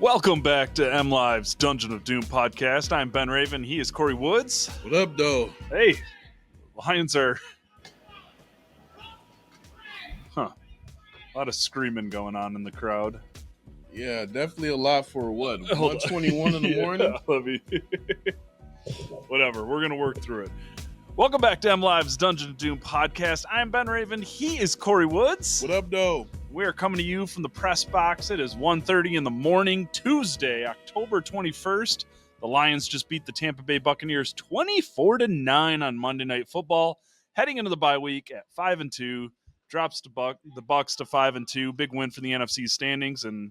Welcome back to MLive's Dungeon of Doom podcast. I'm Ben Raven. He is Kory Woods. What up, though? Hey, Lions are... A lot of screaming going on in the crowd. Yeah, definitely a lot for what? 1:21 in the morning? Let me... Whatever, we're going to work through it. Welcome back to MLive's Dungeon of Doom podcast. I'm Ben Raven. He is Kory Woods. What up, though? We are coming to you from the press box. It is 1:30 in the morning, Tuesday, October 21st. The Lions just beat the Tampa Bay Buccaneers 24-9 on Monday Night Football. Heading into the bye week at 5-2, drops the Bucs to 5-2. Big win for the NFC standings, and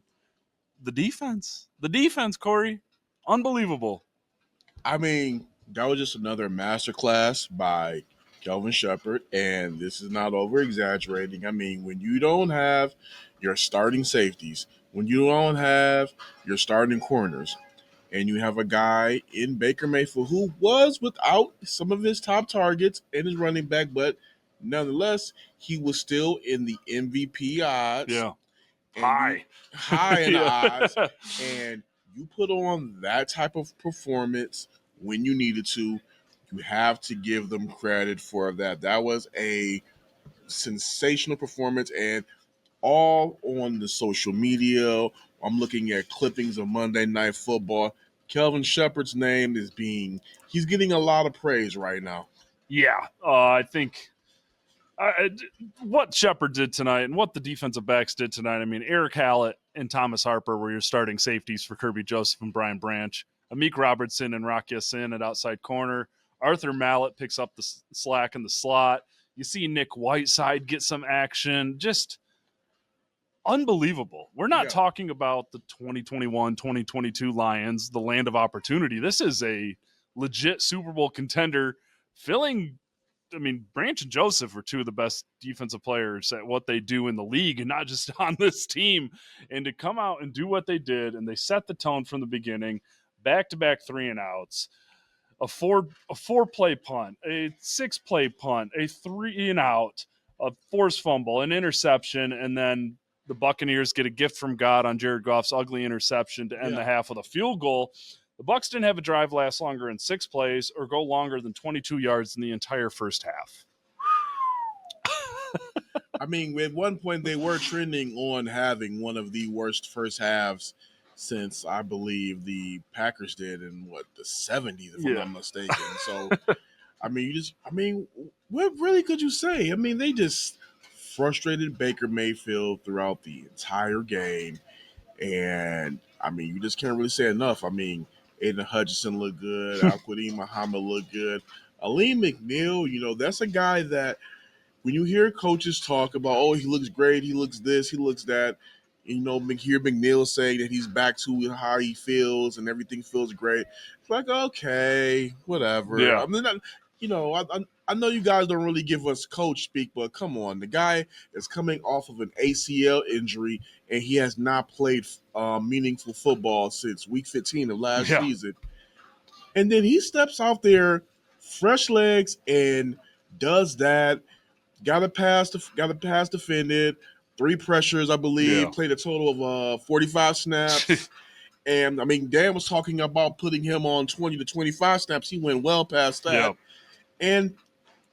the defense, Kory, unbelievable. I mean, that was just another masterclass by Kelvin Shepherd, and this is not over-exaggerating. I mean, when you don't have your starting safeties, when you don't have your starting corners, and you have a guy in Baker Mayfield who was without some of his top targets and his running back, but nonetheless, he was still in the MVP odds. Yeah. High in the odds. And you put on that type of performance when you needed to. You have to give them credit for that. That was a sensational performance, and all on the social media. I'm looking at clippings of Monday Night Football. Kelvin Shepherd's name he's getting a lot of praise right now. Yeah, I think what Shepherd did tonight and what the defensive backs did tonight. I mean, Eric Hallett and Thomas Harper were your starting safeties for Kirby Joseph and Brian Branch. Amik Robertson and Rock Ya-Sin at outside corner. Arthur Mallett picks up the slack in the slot. You see Nick Whiteside get some action. Just unbelievable. We're not talking about the 2021-2022 Lions, the land of opportunity. This is a legit Super Bowl contender filling. I mean, Branch and Joseph are two of the best defensive players at what they do in the league and not just on this team. And to come out and do what they did, and they set the tone from the beginning, back-to-back 3-and-outs, a four-play punt, a 6-play punt, a 3-and-out, a forced fumble, an interception, and then the Buccaneers get a gift from God on Jared Goff's ugly interception to end the half with a field goal. The Bucs didn't have a drive last longer than 6 plays or go longer than 22 yards in the entire first half. I mean, at one point they were trending on having one of the worst first halves since I believe the Packers did in the 70s, if I'm not mistaken. So, I mean, what really could you say? I mean, they just frustrated Baker Mayfield throughout the entire game. And, I mean, you just can't really say enough. I mean, Aiden Hutchinson looked good. Al-Quadin Muhammad looked good. Aleem McNeil, that's a guy that when you hear coaches talk about, oh, he looks great, he looks this, he looks that, hear McNeil saying that he's back to how he feels and everything feels great. It's like, okay, whatever. Yeah. I mean, I know you guys don't really give us coach speak, but come on. The guy is coming off of an ACL injury, and he has not played meaningful football since week 15 of last season. And then he steps out there, fresh legs, and does that. Got a pass defended. 3 pressures, I believe. Played a total of 45 snaps. And, I mean, Dan was talking about putting him on 20 to 25 snaps. He went well past that. Yep. And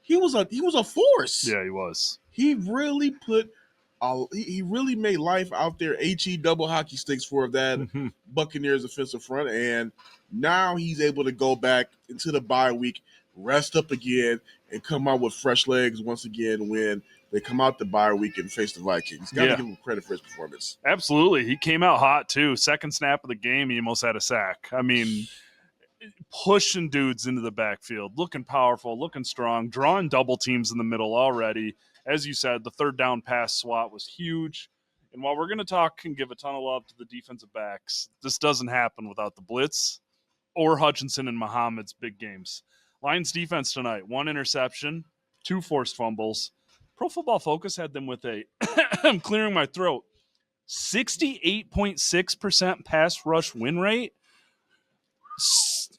he was a force. Yeah, he was. He really he really made life out there, HE double hockey sticks for that Buccaneers offensive front. And now he's able to go back into the bye week, rest up again, and come out with fresh legs once again when they come out the bye week and face the Vikings. Got to give him credit for his performance. Absolutely. He came out hot, too. Second snap of the game, he almost had a sack. I mean, pushing dudes into the backfield, looking powerful, looking strong, drawing double teams in the middle already. As you said, the third down pass swat was huge. And while we're going to talk and give a ton of love to the defensive backs, this doesn't happen without the blitz or Hutchinson and Muhammad's big games. Lions defense tonight, 1 interception, 2 forced fumbles. Pro Football Focus had them with I'm clearing my throat, 68.6% pass rush win rate.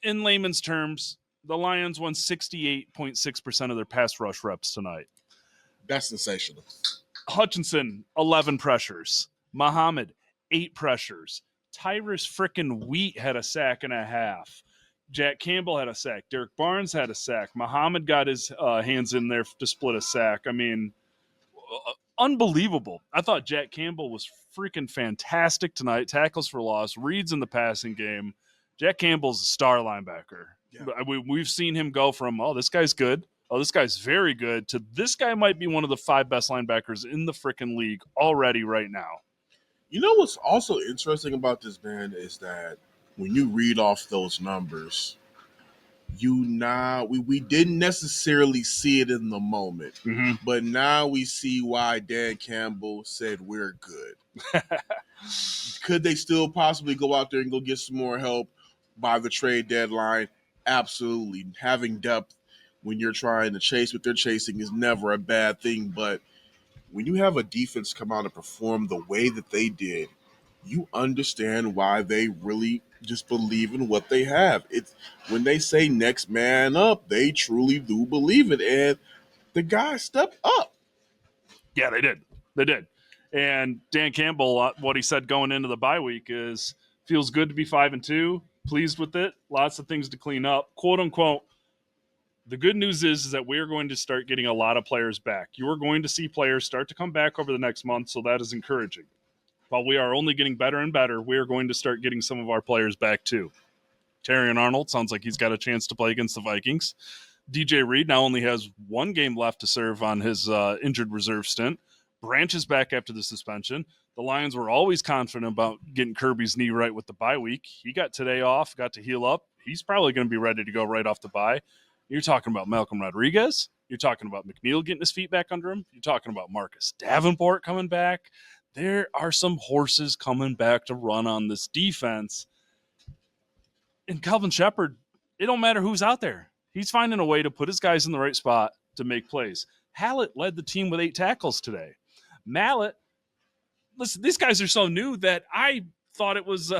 In layman's terms, the Lions won 68.6% of their pass rush reps tonight. That's sensational. Hutchinson, 11 pressures. Muhammad, 8 pressures. Tyrus frickin' Wheat had a sack and a half. Jack Campbell had a sack. Derek Barnes had a sack. Muhammad got his hands in there to split a sack. I mean, unbelievable. I thought Jack Campbell was freaking fantastic tonight. Tackles for loss, reads in the passing game. Jack Campbell's a star linebacker. Yeah. We've seen him go from, oh, this guy's good. Oh, this guy's very good, to this guy might be one of the 5 best linebackers in the freaking league already right now. You know what's also interesting about this, man, is that when you read off those numbers, we didn't necessarily see it in the moment, but now we see why Dan Campbell said we're good. Could they still possibly go out there and go get some more help by the trade deadline? Absolutely. Having depth when you're trying to chase what they're chasing is never a bad thing, but when you have a defense come out and perform the way that they did, you understand why they really just believe in what they have. It's when they say next man up, they truly do believe it, and the guys stepped up. Yeah, they did. They did. And Dan Campbell, what he said going into the bye week is, feels good to be 5-2, pleased with it, lots of things to clean up, quote unquote. The good news is that we're going to start getting a lot of players back. You are going to see players start to come back over the next month, so that is encouraging. While we are only getting better and better, we are going to start getting some of our players back too. Terrion Arnold sounds like he's got a chance to play against the Vikings. DJ Reed now only has 1 game left to serve on his injured reserve stint. Branch is back after the suspension. The Lions were always confident about getting Kirby's knee right with the bye week. He got today off, got to heal up. He's probably going to be ready to go right off the bye. You're talking about Malcolm Rodriguez. You're talking about McNeil getting his feet back under him. You're talking about Marcus Davenport coming back. There are some horses coming back to run on this defense. And Calvin Shepard, it don't matter who's out there. He's finding a way to put his guys in the right spot to make plays. Hallett led the team with 8 tackles today. Mallett, listen, these guys are so new that I thought it was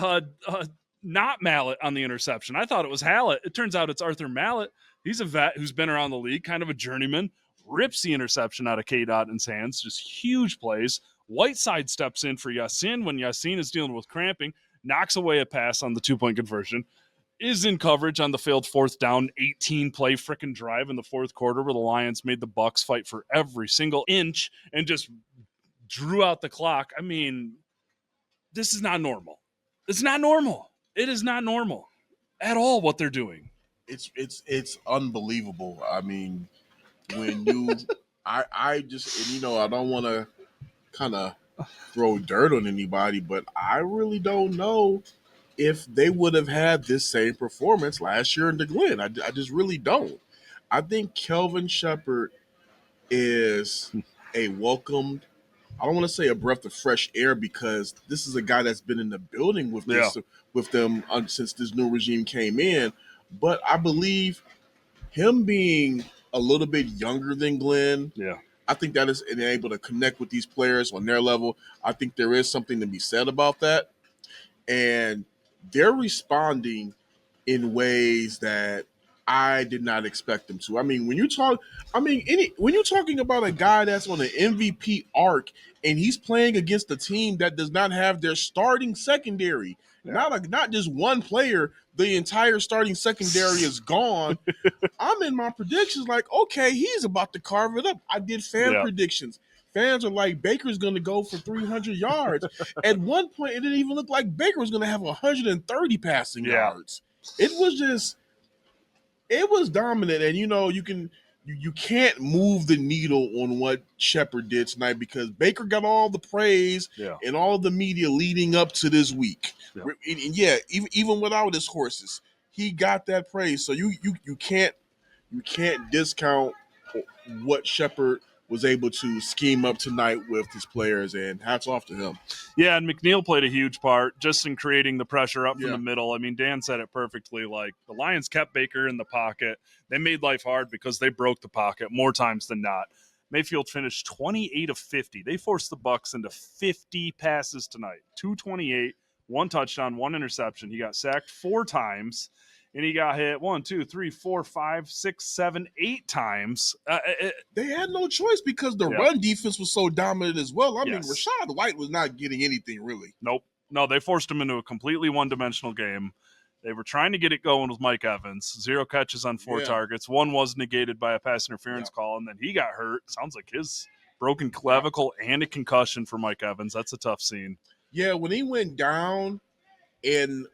not Mallett on the interception. I thought it was Hallett. It turns out it's Arthur Mallett. He's a vet who's been around the league, kind of a journeyman, rips the interception out of K-Dot in his hands, just huge plays. Whiteside steps in for Yassin when Yassin is dealing with cramping, knocks away a pass on the 2-point conversion, is in coverage on the failed 4th down, 18-play frickin' drive in the 4th quarter where the Lions made the Bucs fight for every single inch and just drew out the clock. I mean, this is not normal. It's not normal. It is not normal at all what they're doing. It's unbelievable. I mean, when you I just, and I don't want to kind of throw dirt on anybody, but I really don't know if they would have had this same performance last year in the Glen. I just really don't. I think Kelvin Shepard is a welcomed, I don't want to say a breath of fresh air, because this is a guy that's been in the building with them since this new regime came in. But I believe him being a little bit younger than Glenn, I think that is able to connect with these players on their level. I think there is something to be said about that. And they're responding in ways that I did not expect them to. I mean, when you're talking about a guy that's on an MVP arc and he's playing against a team that does not have their starting secondary, not just one player, the entire starting secondary is gone. I'm in my predictions like, okay, he's about to carve it up. I did fan predictions. Fans are like, Baker's going to go for 300 yards. At one point, it didn't even look like Baker was going to have 130 passing yards. It was dominant, and you can't move the needle on what Shepard did tonight because Baker got all the praise and all the media leading up to this week. And even without his horses, he got that praise. So you can't discount what Shepard was able to scheme up tonight with his players, and hats off to him. Yeah, and McNeil played a huge part just in creating the pressure up from the middle. I mean, Dan said it perfectly. Like, the Lions kept Baker in the pocket. They made life hard because they broke the pocket more times than not. Mayfield finished 28 of 50. They forced the Bucs into 50 passes tonight. 228, 1 touchdown, 1 interception. He got sacked 4 times. And he got hit 1, 2, 3, 4, 5, 6, 7, 8 times. They had no choice because the run defense was so dominant as well. I mean, Rashad White was not getting anything really. Nope. No, they forced him into a completely one-dimensional game. They were trying to get it going with Mike Evans. 0 catches on 4 targets. One was negated by a pass interference call, and then he got hurt. Sounds like his broken clavicle and a concussion for Mike Evans. That's a tough scene. Yeah, when he went down, and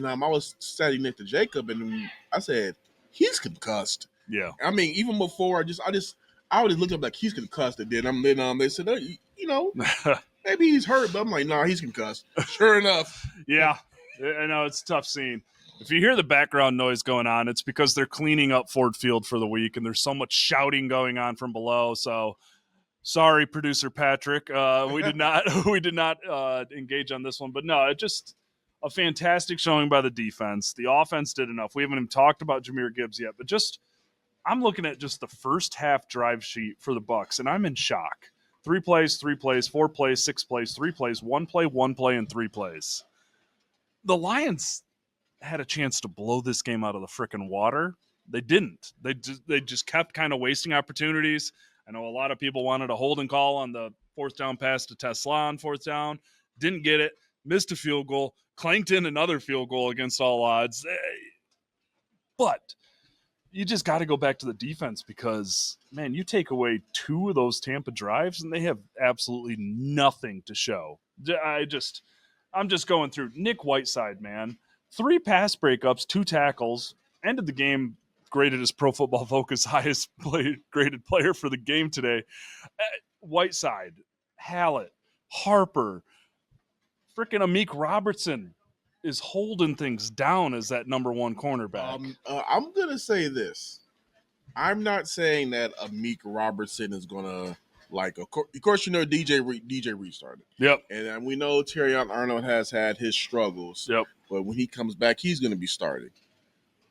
I was standing next to Jacob, and I said he's concussed. Yeah, I mean, even before I always looked up like he's concussed, and then they said, maybe he's hurt, but I'm like, nah, he's concussed. Sure enough. Yeah, I know it's a tough scene. If you hear the background noise going on, it's because they're cleaning up Ford Field for the week, and there's so much shouting going on from below. So, sorry, producer Patrick, we did not engage on this one, but no, it just a fantastic showing by the defense. The offense did enough. We haven't even talked about Jahmyr Gibbs yet, but I'm looking at just the first half drive sheet for the Bucs, and I'm in shock. 3 plays, 4 plays, 6 plays, 3 plays, 1 play, and 3 plays. The Lions had a chance to blow this game out of the frickin' water. They didn't. They just kept kind of wasting opportunities. I know a lot of people wanted a holding call on the 4th down pass to Tesla on 4th down. Didn't get it. Missed a field goal. Clanked in another field goal against all odds. But you just got to go back to the defense because, man, you take away 2 of those Tampa drives and they have absolutely nothing to show. I'm just going through Nick Whiteside, man. 3 pass breakups, 2 tackles, ended the game graded as Pro Football Focus highest graded player for the game today. Whiteside, Hallett, Harper, freaking Amik Robertson is holding things down as that number 1 cornerback. I'm going to say this. I'm not saying that Amik Robertson is going to, of course, DJ restarted. Yep. And we know Terrion Arnold has had his struggles. Yep. But when he comes back, he's going to be starting.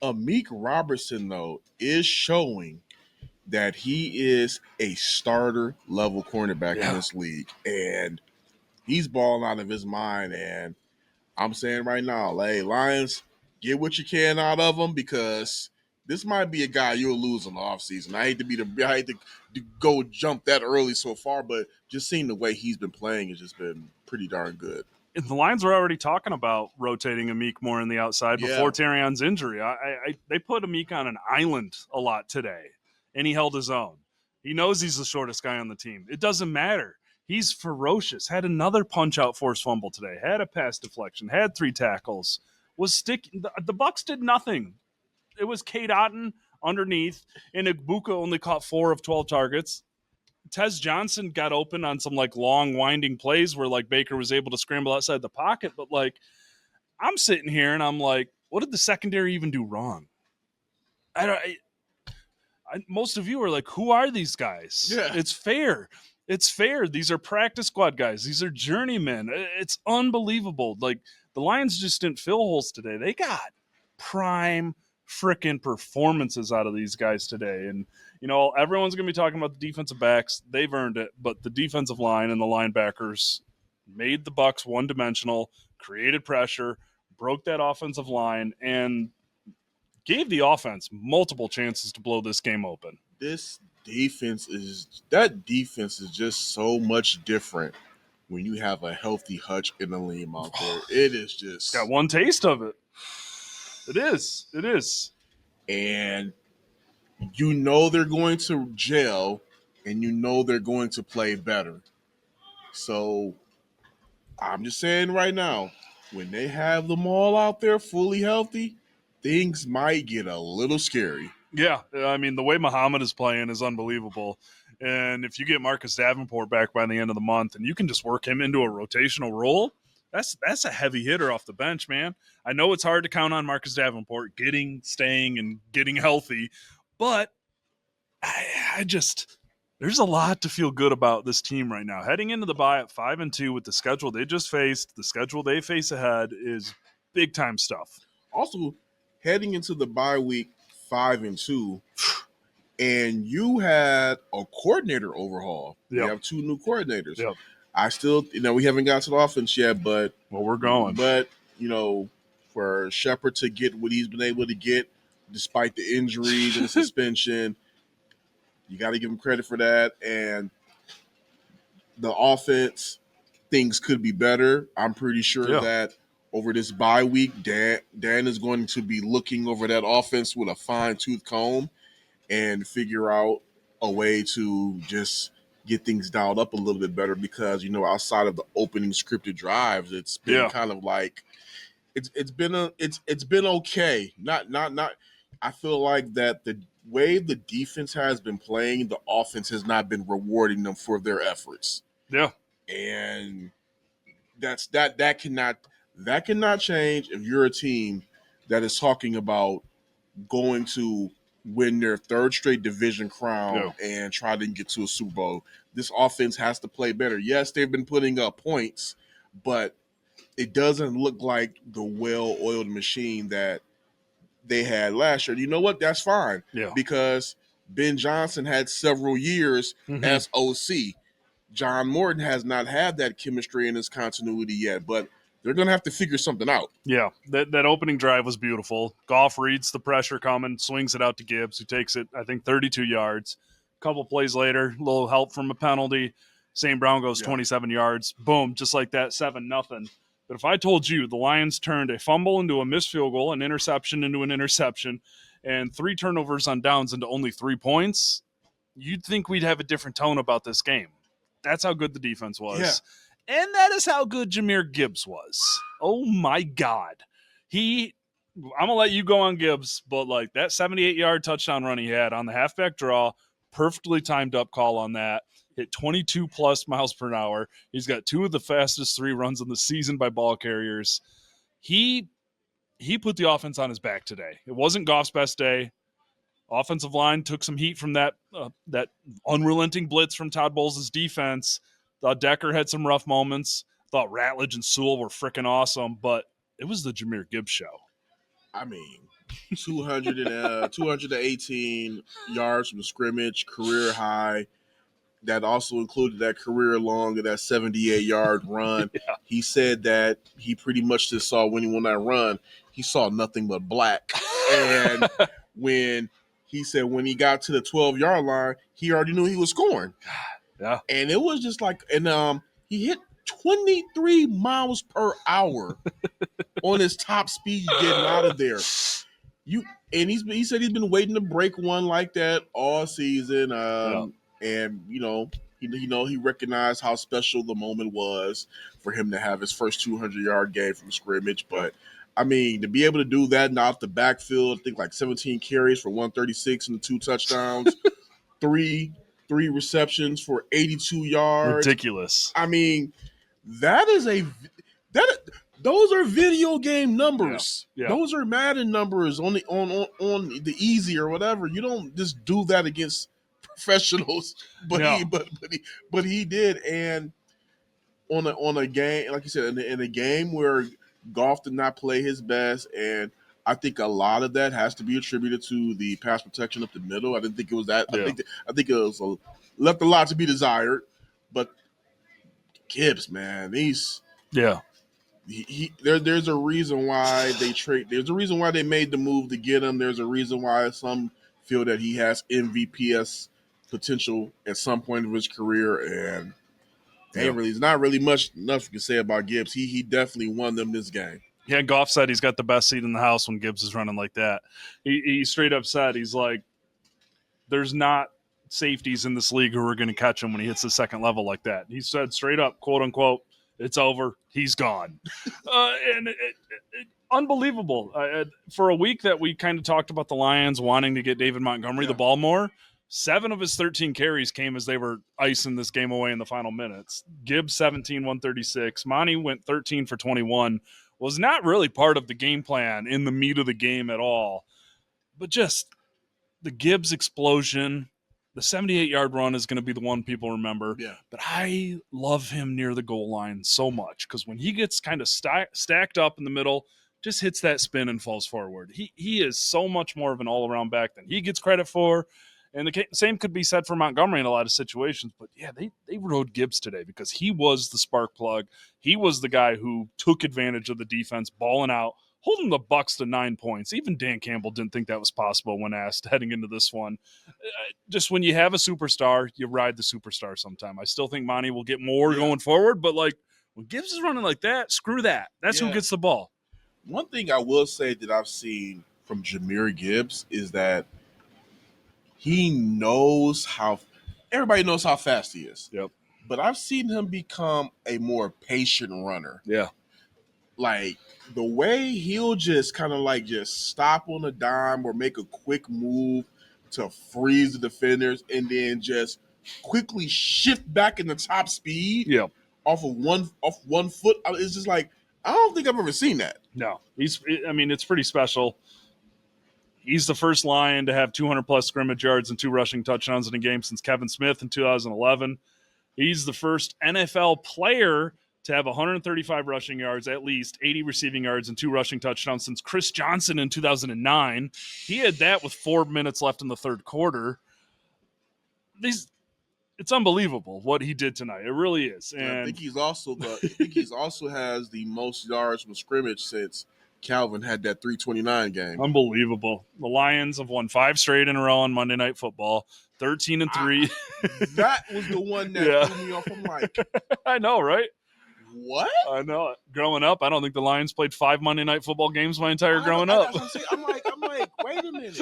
Amik Robertson, though, is showing that he is a starter-level cornerback in this league. And he's balling out of his mind. And I'm saying right now, hey, Lions, get what you can out of him because this might be a guy you'll lose in the offseason. I hate to go jump that early so far, but just seeing the way he's been playing has just been pretty darn good. The Lions were already talking about rotating Amik more on the outside before Terrion's injury. They put Amik on an island a lot today, and he held his own. He knows he's the shortest guy on the team. It doesn't matter. He's ferocious. Had another punch-out forced fumble today. Had a pass deflection. Had 3 tackles. Was sticking. The Bucs did nothing. It was Cade Otton underneath, and Igbuka only caught 4 of 12 targets. Tez Johnson got open on some long winding plays where Baker was able to scramble outside the pocket. But I'm sitting here and I'm like, what did the secondary even do wrong? Most of you are like, who are these guys? Yeah. It's fair. It's fair. These are practice squad guys. These are journeymen. It's unbelievable. The Lions just didn't fill holes today. They got prime freaking performances out of these guys today. And, everyone's going to be talking about the defensive backs. They've earned it. But the defensive line and the linebackers made the Bucs one-dimensional, created pressure, broke that offensive line, and gave the offense multiple chances to blow this game open. This defense is just so much different when you have a healthy Hutch and a Liam out there. It is just got one taste of it. It is. And they're going to gel and they're going to play better. So I'm just saying right now, when they have them all out there fully healthy, things might get a little scary. Yeah, I mean, the way Muhammad is playing is unbelievable. And if you get Marcus Davenport back by the end of the month and you can just work him into a rotational role, that's a heavy hitter off the bench, man. I know it's hard to count on Marcus Davenport staying, and getting healthy, but there's a lot to feel good about this team right now. Heading into the bye at 5-2 with the schedule they just faced, the schedule they face ahead is big-time stuff. Also, heading into the bye week 5-2, and you had a coordinator overhaul. Yep. You have 2 new coordinators. Yep. I still, we haven't got to the offense yet, but we're going. But for Shepard to get what he's been able to get, despite the injuries and the suspension, you got to give him credit for that. And the offense, things could be better. I'm pretty sure Yeah. that over this bye week, Dan is going to be looking over that offense with a fine-tooth comb and figure out a way to just get things dialed up a little bit better, because outside of the opening scripted drives, it's been kind of like it's been okay. Not I feel like that the way the defense has been playing, the offense has not been rewarding them for their efforts. Yeah. And that cannot change if you're a team that is talking about going to win their third straight division crown and try to get to a Super Bowl. This offense has to play better. Yes, they've been putting up points, but it doesn't look like the well-oiled machine that they had last year. You know what? That's fine. Yeah. Because Ben Johnson had several years as OC. John Morton has not had that chemistry in his continuity yet, but they're going to have to figure something out. Yeah, that opening drive was beautiful. Goff reads the pressure coming, swings it out to Gibbs, who takes it, I think, 32 yards. A couple plays later, a little help from a penalty. St. Brown goes 27 yards. Boom, just like that, 7-0. But if I told you the Lions turned a fumble into a missed field goal, an interception into an interception, and 3 turnovers on downs into only 3 points, you'd think we'd have a different tone about this game. That's how good the defense was. Yeah. And that is how good Jahmyr Gibbs was. Oh, my God. I'm going to let you go on Gibbs, but like that 78-yard touchdown run he had on the halfback draw, perfectly timed up call on that, hit 22-plus miles per hour. He's got 2 of the fastest 3 runs in the season by ball carriers. He put the offense on his back today. It wasn't Goff's best day. Offensive line took some heat from that unrelenting blitz from Todd Bowles' defense. Thought Decker had some rough moments. Thought Ratledge and Sewell were freaking awesome, but it was the Jahmyr Gibbs show. I mean, 218 yards from scrimmage, career high. That also included that career long of that 78-yard run. Yeah. He said that he pretty much just saw when he won that run, he saw nothing but black. And when he said when he got to the 12-yard line, he already knew he was scoring. Yeah. And it was just like, and he hit 23 miles per hour on his top speed getting out of there. He said he's been waiting to break one like that all season. And he recognized how special the moment was for him to have his first 200-yard game from scrimmage. But I mean, to be able to do that and out the backfield, I think like 17 carries for 136 and 2 touchdowns, three receptions for 82 yards. Ridiculous. I mean, those are video game numbers. Yeah. Yeah. Those are Madden numbers on the easy or whatever. You don't just do that against professionals, but he did. And on a game, like you said, in a game where Goff did not play his best, and I think a lot of that has to be attributed to the pass protection up the middle. I didn't think it was that. Yeah. I think it was left a lot to be desired. But Gibbs, man, there's a reason why they trade. There's a reason why they made the move to get him. There's a reason why some feel that he has MVPs potential at some point of his career, and there's not really much enough you can say about Gibbs. He definitely won them this game. Yeah, Goff said he's got the best seat in the house when Gibbs is running like that. He straight up said, he's like, there's not safeties in this league who are going to catch him when he hits the second level like that. He said straight up, quote unquote, it's over. He's gone. Unbelievable. For a week that we kind of talked about the Lions wanting to get David Montgomery the ball more, 7 of his 13 carries came as they were icing this game away in the final minutes. Gibbs, 17, 136. Monty went 13 for 21. Was not really part of the game plan in the meat of the game at all. But just the Gibbs explosion, the 78-yard run is going to be the one people remember. Yeah. But I love him near the goal line so much because when he gets kind of stacked up in the middle, just hits that spin and falls forward. He is so much more of an all-around back than he gets credit for. And the same could be said for Montgomery in a lot of situations. But, yeah, they rode Gibbs today because he was the spark plug. He was the guy who took advantage of the defense, balling out, holding the Bucs to 9 points. Even Dan Campbell didn't think that was possible when asked heading into this one. Just when you have a superstar, you ride the superstar sometime. I still think Monty will get more going forward. But, like, When Gibbs is running like that, screw that. That's who Yeah. gets the ball. One thing I will say that I've seen from Jahmyr Gibbs is that he knows how – everybody knows how fast he is. Yep. But I've seen him become a more patient runner. Yeah. Like the way he'll just kind of like just stop on a dime or make a quick move to freeze the defenders and then just quickly shift back into top speed Yep. off one foot. It's just like, I don't think I've ever seen that. No. It's pretty special. He's the first Lion to have 200-plus scrimmage yards and 2 rushing touchdowns in a game since Kevin Smith in 2011. He's the first NFL player to have 135 rushing yards, at least 80 receiving yards, and 2 rushing touchdowns since Chris Johnson in 2009. He had that with 4 minutes left in the third quarter. It's unbelievable what he did tonight. It really is. And I think he's also has the most yards from scrimmage since Calvin had that 329 game. Unbelievable. The Lions have won 5 straight in a row on Monday Night Football. 13-3. That was the one that threw me off. I'm like, I know, right? What? I know. Growing up, I don't think the Lions played 5 Monday Night Football games my entire growing up. I'm like, wait a minute.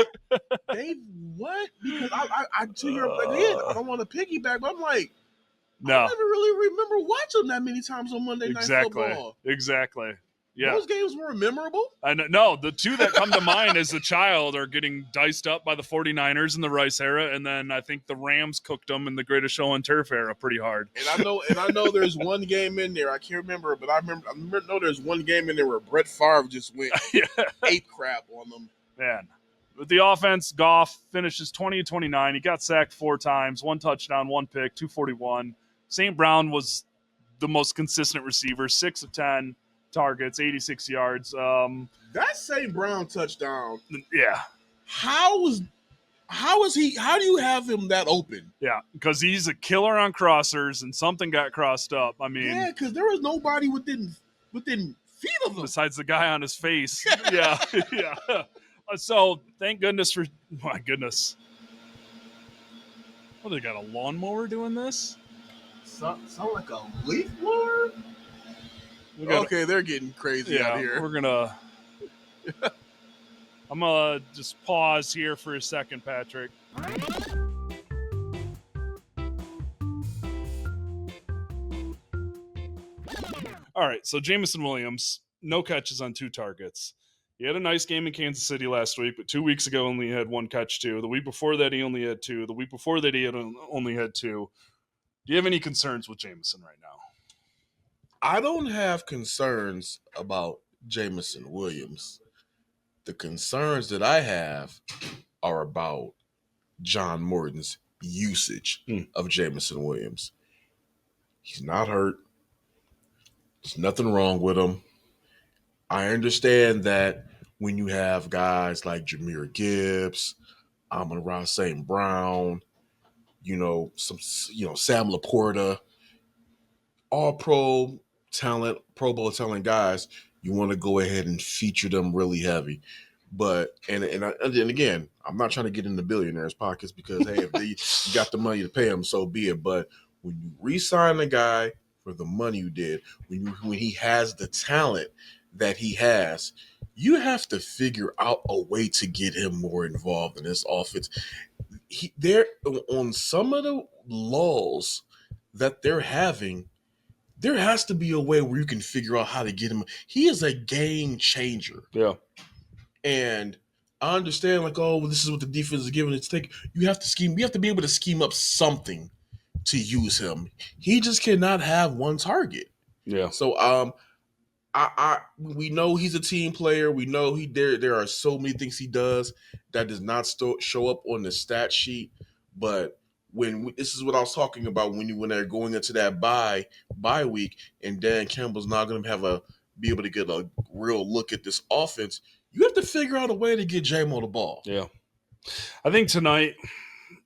They what? Because I to your again, I don't want to piggyback, but I'm like, no. I never really remember watching that many times on Monday Night Football. Exactly. Yeah. Those games were memorable. I know. No, the 2 that come to mind as a child are getting diced up by the 49ers in the Rice era, and then I think the Rams cooked them in the Greatest Show on Turf era pretty hard. And I know there's one game in there, I can't remember, but I know there's one game in there where Brett Favre just went ape crap on them. Man. With the offense, Goff finishes 20-29. He got sacked 4 times, 1 touchdown, 1 pick, 241. St. Brown was the most consistent receiver, 6 of 10. Targets, 86 yards. That St. Brown touchdown. Yeah. How is he? How do you have him that open? Yeah, because he's a killer on crossers, and something got crossed up. I mean, yeah, because there was nobody within feet of him besides the guy on his face. Yeah. So thank goodness for my goodness. Oh, they got a lawnmower doing this? Sound like a leaf blower. Okay, they're getting crazy out here. I'm gonna just pause here for a second, Patrick. All right, so Jameson Williams, no catches on 2 targets. He had a nice game in Kansas City last week, but 2 weeks ago only had 1 catch too. The week before that he only had 2. The week before that he had only had 2. Do you have any concerns with Jameson right now? I don't have concerns about Jameson Williams. The concerns that I have are about John Morton's usage of Jameson Williams. He's not hurt. There's nothing wrong with him. I understand that when you have guys like Jahmyr Gibbs, Amon-Ra St. Brown, Sam Laporta, all pro talent, Pro Bowl talent guys, you want to go ahead and feature them really heavy. But and again, I'm not trying to get in the billionaires' pockets because hey, if you got the money to pay them, so be it. But when you re-sign a guy for the money you did, when he has the talent that he has, you have to figure out a way to get him more involved in this offense. They're on some of the lulls that they're having. There has to be a way where you can figure out how to get him. He is a game changer. Yeah. And I understand, this is what the defense is giving its take. You have to scheme. You have to be able to scheme up something to use him. He just cannot have one target. Yeah. So, we know he's a team player. We know there are so many things he does that does not show up on the stat sheet. But this is what I was talking about when they're going into that bye week, and Dan Campbell's not going to be able to get a real look at this offense. You have to figure out a way to get J-Mo the ball. Yeah. I think tonight,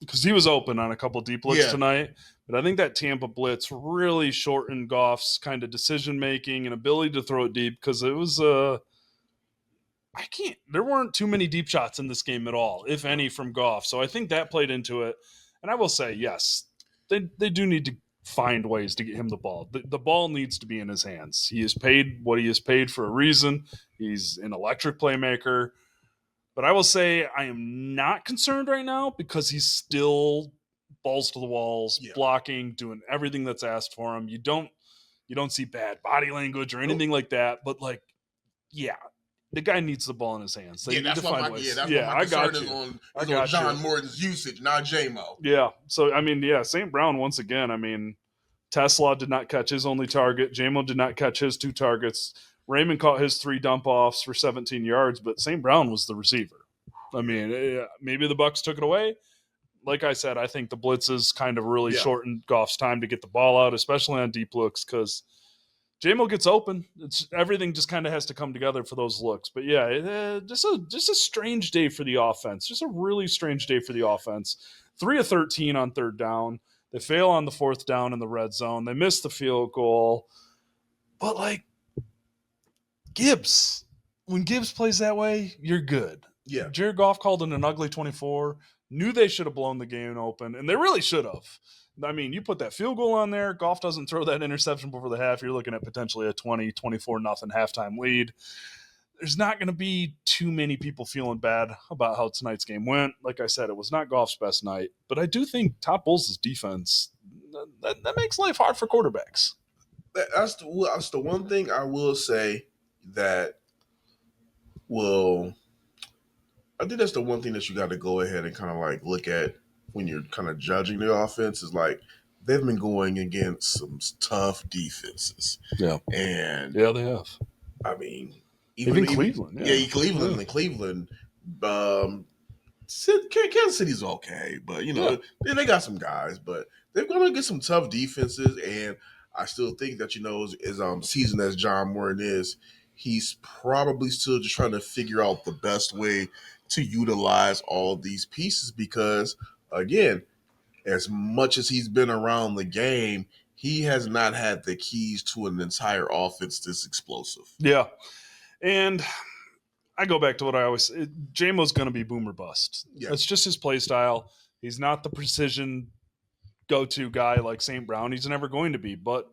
because he was open on a couple deep looks tonight, but I think that Tampa blitz really shortened Goff's kind of decision-making and ability to throw it deep because it was there weren't too many deep shots in this game at all, if any, from Goff. So I think that played into it. And I will say, yes, they do need to find ways to get him the ball. The ball needs to be in his hands. He is paid what he is paid for a reason. He's an electric playmaker. But I will say I am not concerned right now because he's still balls to the walls, blocking, doing everything that's asked for him. You don't see bad body language or anything like that. But like, yeah, the guy needs the ball in his hands. They that's what my concern is on John Morton's usage, not J-Mo. Yeah. So I mean, St. Brown once again. I mean, Tesla did not catch his only target. J-Mo did not catch his 2 targets. Raymond caught his 3 dump offs for 17 yards, but St. Brown was the receiver. I mean, maybe the Bucs took it away. Like I said, I think the blitzes kind of really shortened Goff's time to get the ball out, especially on deep looks, because J-Mo gets open. Everything just kind of has to come together for those looks. But just a strange day for the offense. Just a really strange day for the offense. 3 of 13 on 3rd down. They fail on the 4th down in the red zone. They miss the field goal. But like, Gibbs, when Gibbs plays that way, you're good. Yeah. Jared Goff called it an ugly 24. Knew they should have blown the game open, and they really should have. I mean, you put that field goal on there, Goff doesn't throw that interception before the half, you're looking at potentially a 20, 24-0 halftime lead. There's not going to be too many people feeling bad about how tonight's game went. Like I said, it was not Goff's best night, but I do think Todd Bowles' defense, that makes life hard for quarterbacks. That's the one thing I will say that I think that's the one thing that you got to go ahead and kind of like look at when you're kind of judging the offense is like they've been going against some tough defenses. Yeah. And yeah, they have. I mean, even Cleveland. Cleveland. Kansas City's okay, but they got some guys, but they're going to get some tough defenses. And I still think that as seasoned as John Morton is, he's probably still just trying to figure out the best way to utilize all these pieces because, again, as much as he's been around the game, he has not had the keys to an entire offense this explosive. Yeah. And I go back to what I always say. J-Mo's going to be boom or bust. Yeah. That's just his play style. He's not the precision go-to guy like St. Brown. He's never going to be, but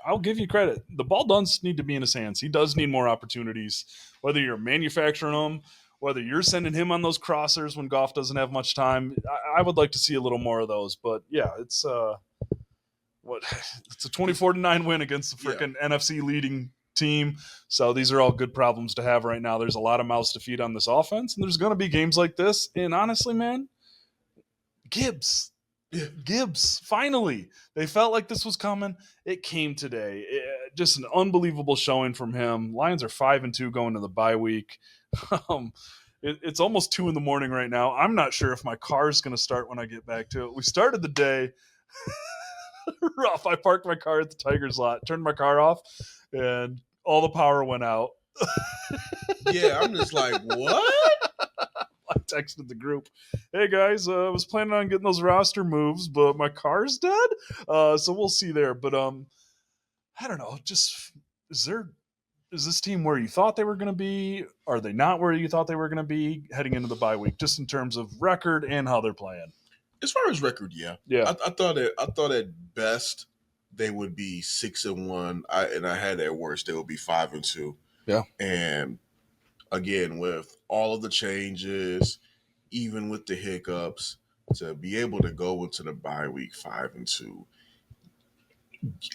I'll give you credit. The ball does need to be in his hands. He does need more opportunities, whether you're manufacturing them, whether you're sending him on those crossers when Goff doesn't have much time. I would like to see a little more of those, but yeah, it's a 24-9 win against the freaking NFC leading team. So these are all good problems to have right now. There's a lot of mouths to feed on this offense, and there's going to be games like this. And honestly, man, Gibbs, finally. They felt like this was coming. It came today. Just an unbelievable showing from him. Lions are 5-2 going to the bye week. It's almost 2 a.m. right now. I'm not sure if my car is going to start when I get back to it. We started the day rough. I parked my car at the Tigers lot, turned my car off, and all the power went out. Yeah, I'm just like, what? I texted the group, hey guys, I was planning on getting those roster moves, but my car's dead. So we'll see there. But I don't know. Just is this team where you thought they were going to be? Are they not where you thought they were going to be heading into the bye week, just in terms of record and how they're playing? As far as record, yeah. I thought at best they would be 6-1. I had at worst they would be 5-2. Yeah. And again, with all of the changes, even with the hiccups, to be able to go into the bye week 5-2,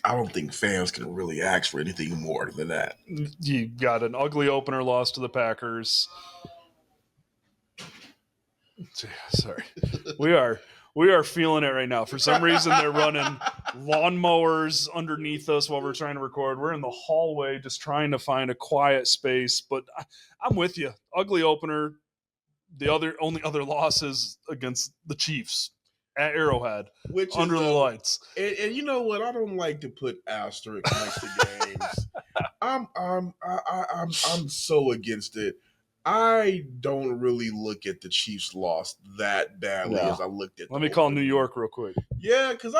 I don't think fans can really ask for anything more than that. You got an ugly opener loss to the Packers. Sorry. We are feeling it right now. For some reason, they're running lawnmowers underneath us while we're trying to record. We're in the hallway just trying to find a quiet space. But I'm with you. Ugly opener. The only other loss is against the Chiefs at Arrowhead, which under the lights. And you know what? I don't like to put asterisks next to games. I'm so against it. I don't really look at the Chiefs' loss that badly as I looked at. Let me call New York real quick. Yeah, because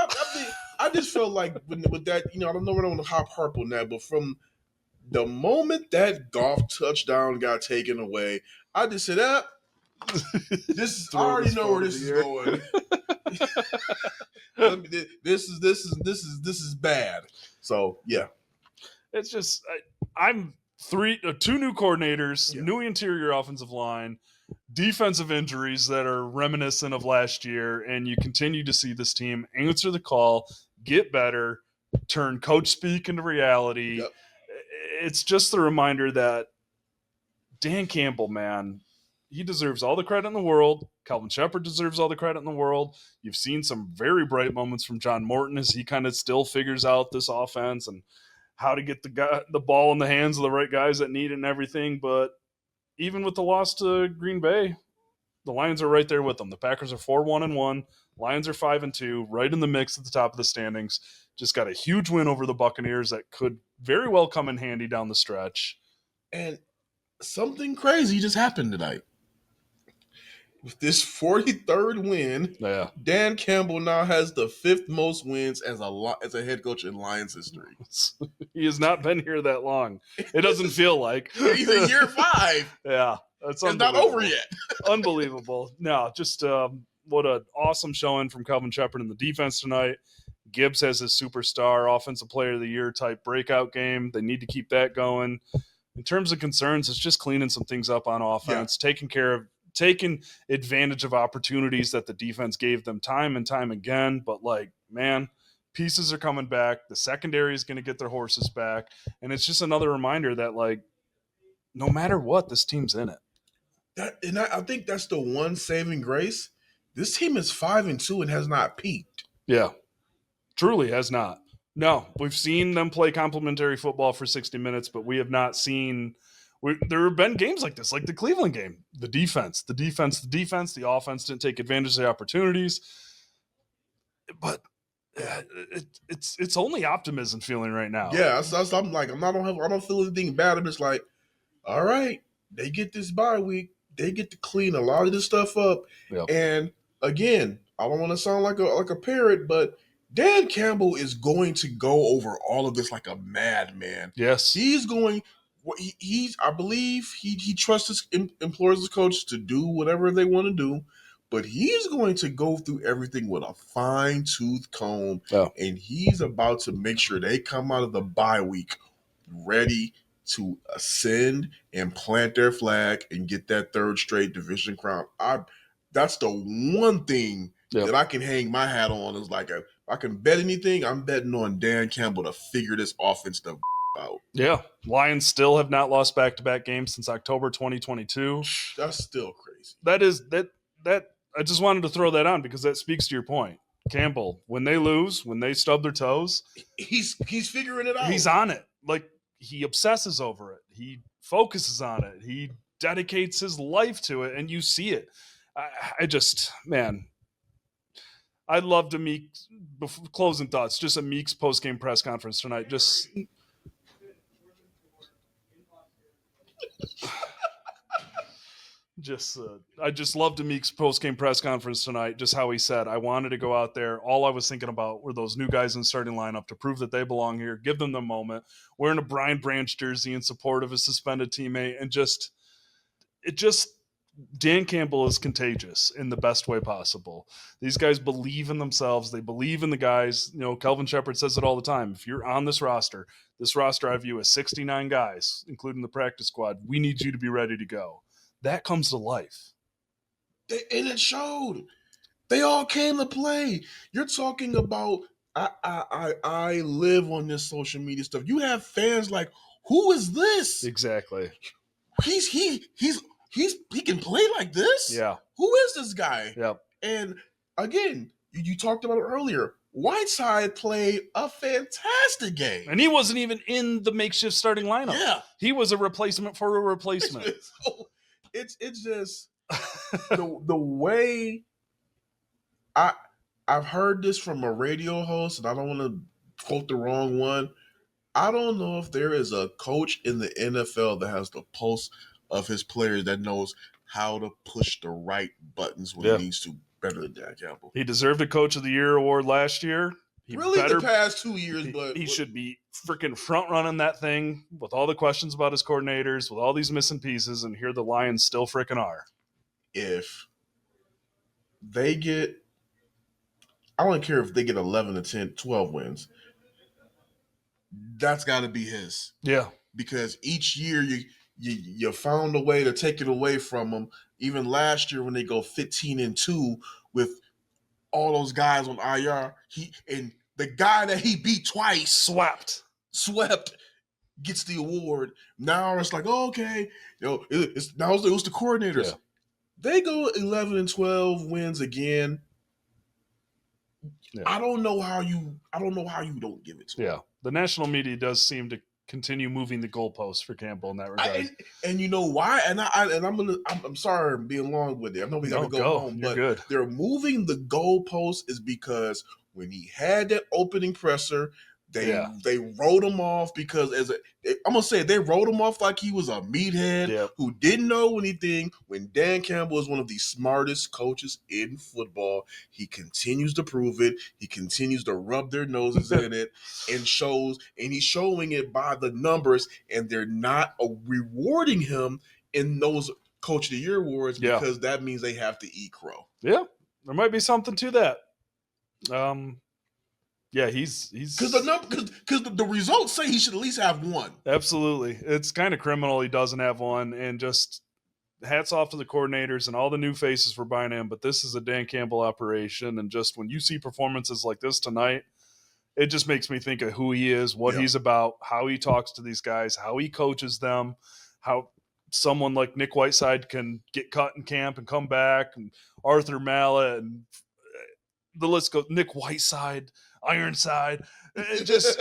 I just felt like with that, I don't know where I want to harp on that, but from the moment that Goff touchdown got taken away, I just said, I already know where this is going. This is bad. So yeah, it's just I'm two new coordinators, Yeah. new interior offensive line, defensive injuries that are reminiscent of last year, and you continue to see this team answer the call, get better, turn coach speak into reality. Yep. It's just the reminder that Dan Campbell, man, he deserves all the credit in the world. Calvin Shepard deserves all the credit in the world. You've seen some very bright moments from John Morton as he kind of still figures out this offense and how to get the ball in the hands of the right guys that need it and everything. But even with the loss to Green Bay, the Lions are right there with them. The Packers are 4-1-1. Lions are 5-2, right in the mix at the top of the standings. Just got a huge win over the Buccaneers that could very well come in handy down the stretch. And something crazy just happened tonight. With this 43rd win, Yeah. Dan Campbell now has the 5th most wins as a head coach in Lions history. He has not been here that long. It doesn't feel like. He's in year 5. Yeah. It's not over yet. Unbelievable. No, just what an awesome showing from Calvin Shepard in the defense tonight. Gibbs has his superstar offensive player of the year type breakout game. They need to keep that going. In terms of concerns, it's just cleaning some things up on offense, taking advantage of opportunities that the defense gave them time and time again. But man, pieces are coming back. The secondary is going to get their horses back. And it's just another reminder that no matter what, this team's in it. I think that's the one saving grace. This team is 5-2 and has not peaked. Yeah, truly has not. No, we've seen them play complementary football for 60 minutes, but we have not seen there have been games like this, like the Cleveland game. The defense. The offense didn't take advantage of the opportunities. But it's only optimism feeling right now. Yeah, I'm like, I don't feel anything bad. I'm just like, all right, they get this bye week. They get to clean a lot of this stuff up. Yep. And again, I don't want to sound like a parrot, but Dan Campbell is going to go over all of this like a madman. Yes. He's going – I believe he trusts his implores his coach to do whatever they want to do, but he's going to go through everything with a fine-tooth comb, and he's about to make sure they come out of the bye week ready to ascend and plant their flag and get that 3rd straight division crown. That's the one thing that I can hang my hat on. Is like, if I can bet anything, I'm betting on Dan Campbell to figure this offense stuff out. Yeah. Lions still have not lost back-to-back games since October 2022. That's still crazy. That I just wanted to throw that on because that speaks to your point. Campbell, when they lose, when they stub their toes, he's figuring it out. He's on it. He obsesses over it. He focuses on it. He dedicates his life to it, and you see it. I loved Meek's closing thoughts. Just a Meek's post-game press conference tonight. I just loved Meek's post-game press conference tonight. Just how he said, I wanted to go out there. All I was thinking about were those new guys in the starting lineup to prove that they belong here, give them the moment, wearing a Brian Branch jersey in support of his suspended teammate. And Dan Campbell is contagious in the best way possible. These guys believe in themselves. They believe in the guys. Calvin Shepard says it all the time. If you're on this roster I view as 69 guys, including the practice squad. We need you to be ready to go. That comes to life. And it showed. They all came to play. You're talking about, I live on this social media stuff. You have fans like, who is this? Exactly. He can play like this? Yeah. Who is this guy? Yep. And again, you talked about it earlier. Whiteside played a fantastic game. And he wasn't even in the makeshift starting lineup. Yeah. He was a replacement for a replacement. It's just the way I've heard this from a radio host, and I don't want to quote the wrong one. I don't know if there is a coach in the NFL that has the pulse of his players that knows how to push the right buttons when he needs to, better than Dan Campbell. He deserved a Coach of the Year award last year. The past 2 years, but he should be freaking front running that thing with all the questions about his coordinators, with all these missing pieces, and here the Lions still freaking are. If they get I don't care if they get 11 to 10, 12 wins. That's got to be his. Yeah. Because each year you found a way to take it away from them. Even last year when they go 15-2 with all those guys on IR, and the guy that he beat twice swept gets the award. Now it's like, oh, okay, now it was the coordinators. Yeah. They go 11-12 wins again. Yeah. I don't know how you don't give it to him. The national media does seem to continue moving the goalposts for Campbell in that regard. And you know why? I'm sorry I'm being long with it. I know we got to go home, You're but good. They're moving the goalposts is because when he had that opening presser, they wrote him off because I'm gonna say they wrote him off like he was a meathead who didn't know anything. When Dan Campbell is one of the smartest coaches in football, he continues to prove it. He continues to rub their noses in it and he's showing it by the numbers, and they're not rewarding him in those Coach of the Year awards because that means they have to eat crow. Yeah, there might be something to that. Yeah, he's because the results say he should at least have one. Absolutely, it's kind of criminal he doesn't have one, and just hats off to the coordinators and all the new faces for buying in. But this is a Dan Campbell operation, and just when you see performances like this tonight, it just makes me think of who he is, what he's about, how he talks to these guys, how he coaches them, how someone like Nick Whiteside can get cut in camp and come back, and Arthur Mallett, and the list goes. Nick Whiteside. Ironside. It just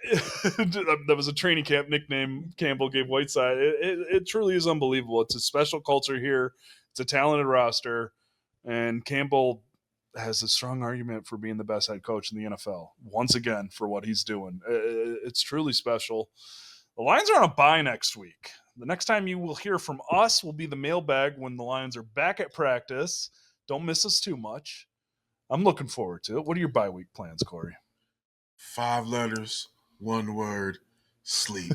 that was a training camp nickname Campbell gave Whiteside. It truly is unbelievable. It's a special culture here. It's a talented roster, and Campbell has a strong argument for being the best head coach in the NFL once again for what he's doing. It's truly special. The Lions are on a bye next week. The next time you will hear from us will be the mailbag when the Lions are back at practice. Don't miss us too much. I'm looking forward to it. What are your bye week plans, Kory? 5 letters, 1 word, sleep.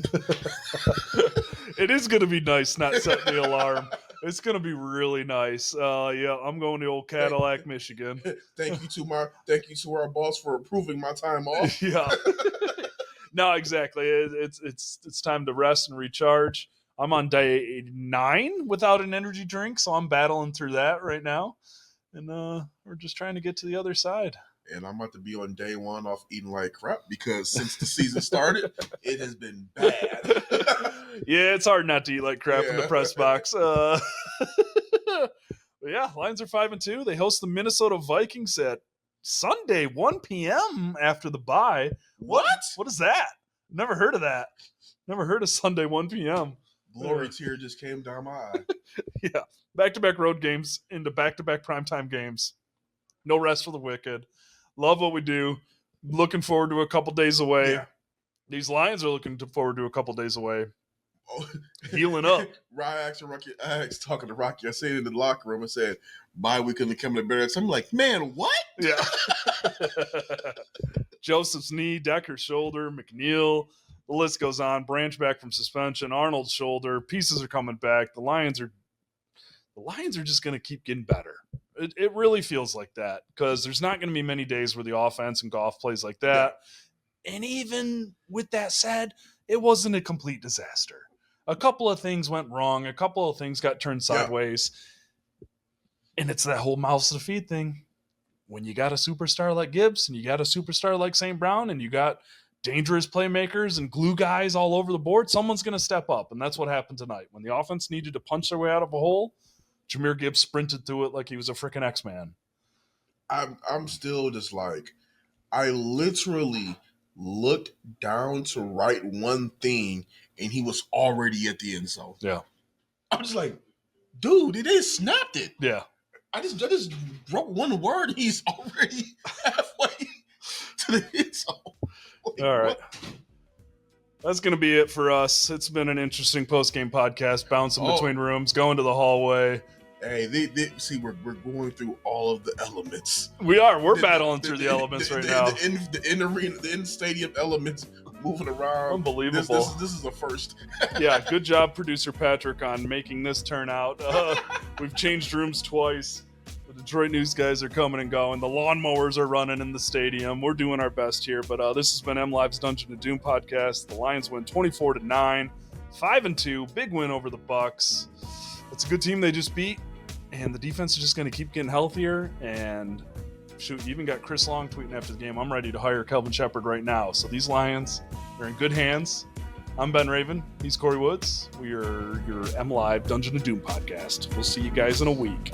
It is going to be nice not setting the alarm. It's going to be really nice. I'm going to old Cadillac, Michigan. Thank you to our boss for approving my time off. Yeah. No, exactly. It's time to rest and recharge. I'm on day 9 without an energy drink, so I'm battling through that right now. And we're just trying to get to the other side. And I'm about to be on day 1 off eating like crap because since the season started, it has been bad. Yeah, it's hard not to eat like crap in the press box. But yeah, Lions are 5-2. They host the Minnesota Vikings at Sunday, 1 p.m. after the bye. What? What is that? Never heard of that. Never heard of Sunday, 1 p.m. Glory tear just came down my eye. Yeah. Back-to-back road games into back-to-back primetime games. No rest for the wicked. Love what we do. Looking forward to a couple days away. Yeah. These Lions are looking forward to a couple days away. Oh. Healing up. I asked talking to Rocky. I said in the locker room, I said, bye week couldn't come to better. I'm like, man, what? Yeah. Joseph's knee, Decker's shoulder, McNeil. The list goes on. Branch back from suspension. Arnold's shoulder. Pieces are coming back. The Lions are just going to keep getting better. It really feels like that because there's not going to be many days where the offense and Goff plays like that. Yeah. And even with that said, it wasn't a complete disaster. A couple of things went wrong. A couple of things got turned sideways. Yeah. And it's that whole mouths to feed thing. When you got a superstar like Gibbs and you got a superstar like St. Brown and you got dangerous playmakers and glue guys all over the board, someone's going to step up. And that's what happened tonight. When the offense needed to punch their way out of a hole, Jahmyr Gibbs sprinted through it like he was a freaking X-Man. I'm still just like, I literally looked down to write one thing, and he was already at the end zone. Yeah. I'm just like, dude, they snapped it. Yeah. I just wrote one word, and he's already halfway to the end zone. Like, all right. What? That's going to be it for us. It's been an interesting post-game podcast, bouncing between rooms, going to the hallway. Hey, see, we're going through all of the elements. We are. We're battling through the elements right now. The in-arena, the in-stadium elements moving around. Unbelievable. This is a first. Yeah, good job, producer Patrick, on making this turn out. We've changed rooms twice. The Detroit news guys are coming and going. The lawnmowers are running in the stadium. We're doing our best here, but this has been MLive's Dungeon of Doom podcast. The Lions win 24-9, 5-2, big win over the Bucs. It's a good team they just beat, and the defense is just going to keep getting healthier. And shoot, you even got Chris Long tweeting after the game, I'm ready to hire Kelvin Shepard right now. So these Lions, they're in good hands. I'm Ben Raven. He's Kory Woods. We are your MLive Dungeon of Doom podcast. We'll see you guys in a week.